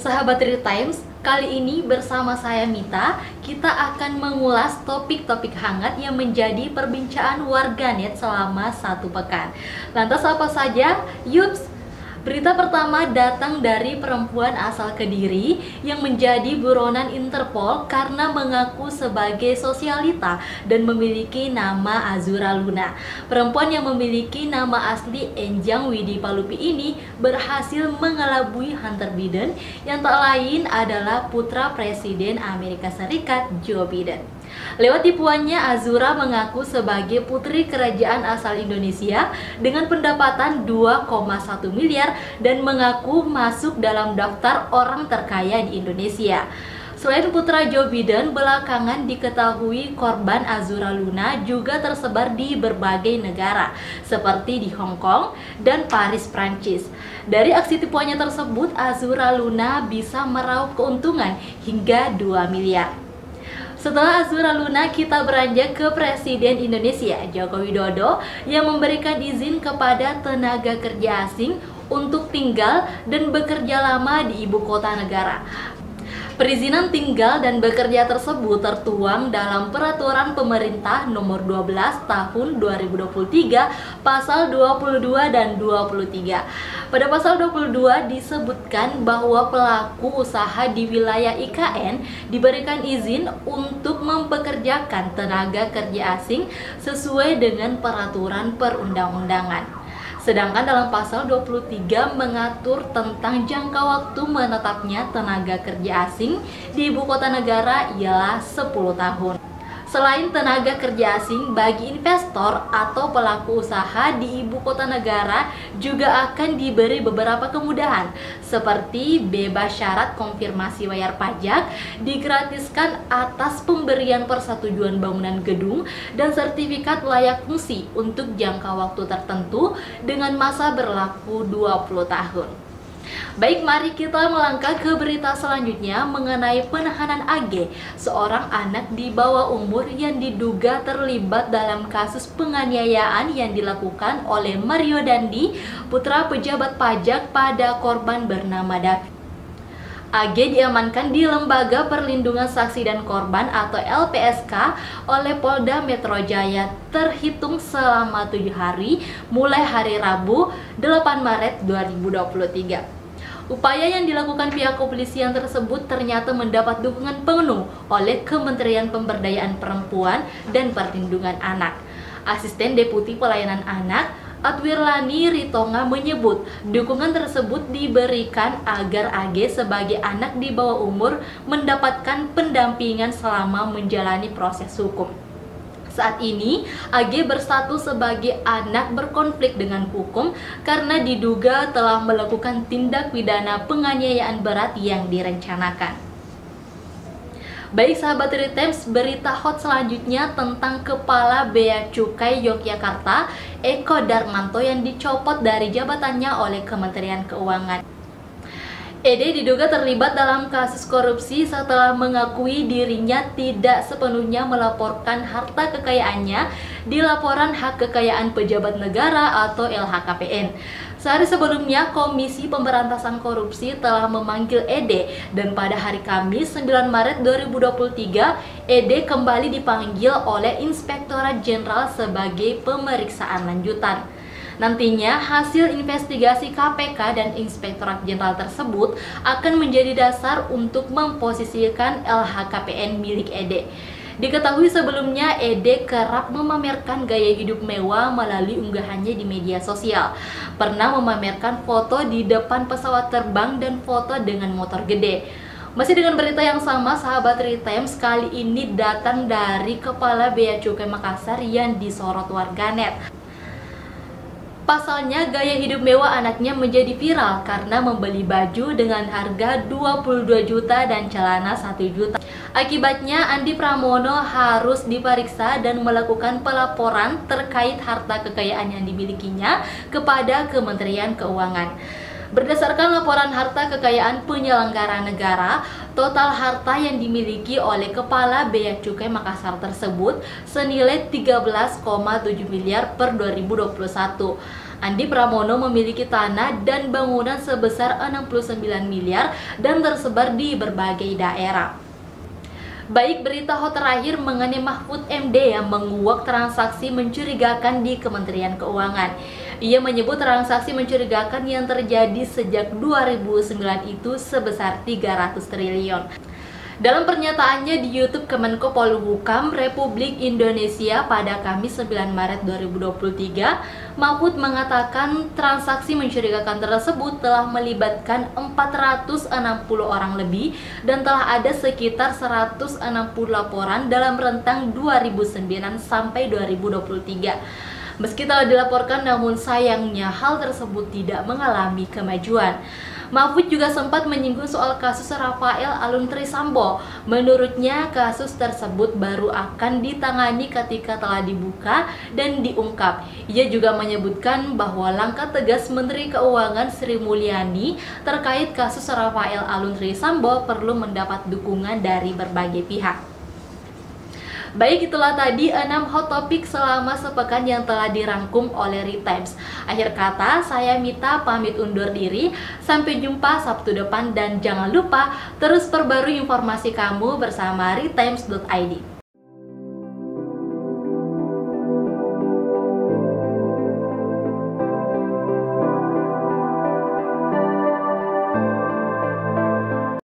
Sahabat Real Times, kali ini bersama saya Mita, kita akan mengulas topik-topik hangat yang menjadi perbincangan warganet selama satu pekan. Lantas apa saja? Yups! Berita pertama datang dari perempuan asal Kediri yang menjadi buronan Interpol karena mengaku sebagai sosialita dan memiliki nama Azura Luna. Perempuan yang memiliki nama asli Enjang Widi Palupi ini berhasil mengelabui Hunter Biden yang tak lain adalah putra Presiden Amerika Serikat Joe Biden. Lewat tipuannya, Azura mengaku sebagai putri kerajaan asal Indonesia dengan pendapatan 2,1 miliar dan mengaku masuk dalam daftar orang terkaya di Indonesia. Selain putra Joe Biden, belakangan diketahui korban Azura Luna juga tersebar di berbagai negara, seperti di Hong Kong dan Paris, Prancis. Dari aksi tipuannya tersebut, Azura Luna bisa meraup keuntungan hingga 2 miliar. Setelah Azura Luna, kita beranjak ke Presiden Indonesia Joko Widodo yang memberikan izin kepada tenaga kerja asing untuk tinggal dan bekerja lama di ibu kota negara. Perizinan tinggal dan bekerja tersebut tertuang dalam Peraturan Pemerintah Nomor 12 Tahun 2023 Pasal 22 dan 23. Pada Pasal 22 disebutkan bahwa pelaku usaha di wilayah IKN diberikan izin untuk mempekerjakan tenaga kerja asing sesuai dengan peraturan perundang-undangan. Sedangkan dalam pasal 23 mengatur tentang jangka waktu menetapnya tenaga kerja asing di ibu kota negara ialah 10 tahun. Selain tenaga kerja asing, bagi investor atau pelaku usaha di ibu kota negara juga akan diberi beberapa kemudahan seperti bebas syarat konfirmasi bayar pajak, digratiskan atas pemberian persetujuan bangunan gedung, dan sertifikat layak fungsi untuk jangka waktu tertentu dengan masa berlaku 20 tahun. Baik, mari kita melangkah ke berita selanjutnya mengenai penahanan AG, seorang anak di bawah umur yang diduga terlibat dalam kasus penganiayaan yang dilakukan oleh Mario Dandi, putra pejabat pajak pada korban bernama David. AG diamankan di Lembaga Perlindungan Saksi dan Korban atau LPSK oleh Polda Metro Jaya terhitung selama 7 hari mulai hari Rabu 8 Maret 2023. Upaya yang dilakukan pihak kepolisian tersebut ternyata mendapat dukungan penuh oleh Kementerian Pemberdayaan Perempuan dan Perlindungan Anak. Asisten Deputi Pelayanan Anak Atwirlani Ritonga menyebut dukungan tersebut diberikan agar AG sebagai anak di bawah umur mendapatkan pendampingan selama menjalani proses hukum. Saat ini, AG berstatus sebagai anak berkonflik dengan hukum karena diduga telah melakukan tindak pidana penganiayaan berat yang direncanakan. Baik sahabat Real Times, berita hot selanjutnya tentang Kepala Bea Cukai Yogyakarta, Eko Darmanto yang dicopot dari jabatannya oleh Kementerian Keuangan. Ede diduga terlibat dalam kasus korupsi setelah mengakui dirinya tidak sepenuhnya melaporkan harta kekayaannya di Laporan Hak Kekayaan Pejabat Negara atau LHKPN. Sehari sebelumnya, Komisi Pemberantasan Korupsi telah memanggil Ede dan pada hari Kamis 9 Maret 2023, Ede kembali dipanggil oleh Inspektorat Jenderal sebagai pemeriksaan lanjutan. Nantinya, hasil investigasi KPK dan Inspektorat Jenderal tersebut akan menjadi dasar untuk memposisikan LHKPN milik Ede. Diketahui sebelumnya, Ede kerap memamerkan gaya hidup mewah melalui unggahannya di media sosial. Pernah memamerkan foto di depan pesawat terbang dan foto dengan motor gede. Masih dengan berita yang sama, sahabat Real Times, kali ini datang dari Kepala Bea Cukai Makassar yang disorot warganet. Pasalnya, gaya hidup mewah anaknya menjadi viral karena membeli baju dengan harga 22 juta dan celana 1 juta. Akibatnya, Andi Pramono harus diperiksa dan melakukan pelaporan terkait harta kekayaan yang dimilikinya kepada Kementerian Keuangan. Berdasarkan laporan harta kekayaan penyelenggara negara, total harta yang dimiliki oleh Kepala Bea Cukai Makassar tersebut senilai 13,7 miliar per 2021. Andi Pramono memiliki tanah dan bangunan sebesar 69 miliar dan tersebar di berbagai daerah. Baik, berita hot terakhir mengenai Mahfud MD yang menguak transaksi mencurigakan di Kementerian Keuangan. Ia menyebut transaksi mencurigakan yang terjadi sejak 2009 itu sebesar 300 triliun. Dalam pernyataannya di YouTube Kemenko Polhukam Republik Indonesia pada Kamis 9 Maret 2023, Mahfud mengatakan transaksi mencurigakan tersebut telah melibatkan 460 orang lebih dan telah ada sekitar 160 laporan dalam rentang 2009 sampai 2023. Meski telah dilaporkan, namun sayangnya hal tersebut tidak mengalami kemajuan. Mahfud juga sempat menyinggung soal kasus Rafael Alun Trisambo. Menurutnya, kasus tersebut baru akan ditangani ketika telah dibuka dan diungkap. Ia juga menyebutkan bahwa langkah tegas Menteri Keuangan Sri Mulyani terkait kasus Rafael Alun Trisambo perlu mendapat dukungan dari berbagai pihak. Baik, itulah tadi 6 hot topic selama sepekan yang telah dirangkum oleh Retimes. Akhir kata, saya Mita pamit undur diri. Sampai jumpa Sabtu depan dan jangan lupa terus perbarui informasi kamu bersama retimes.id.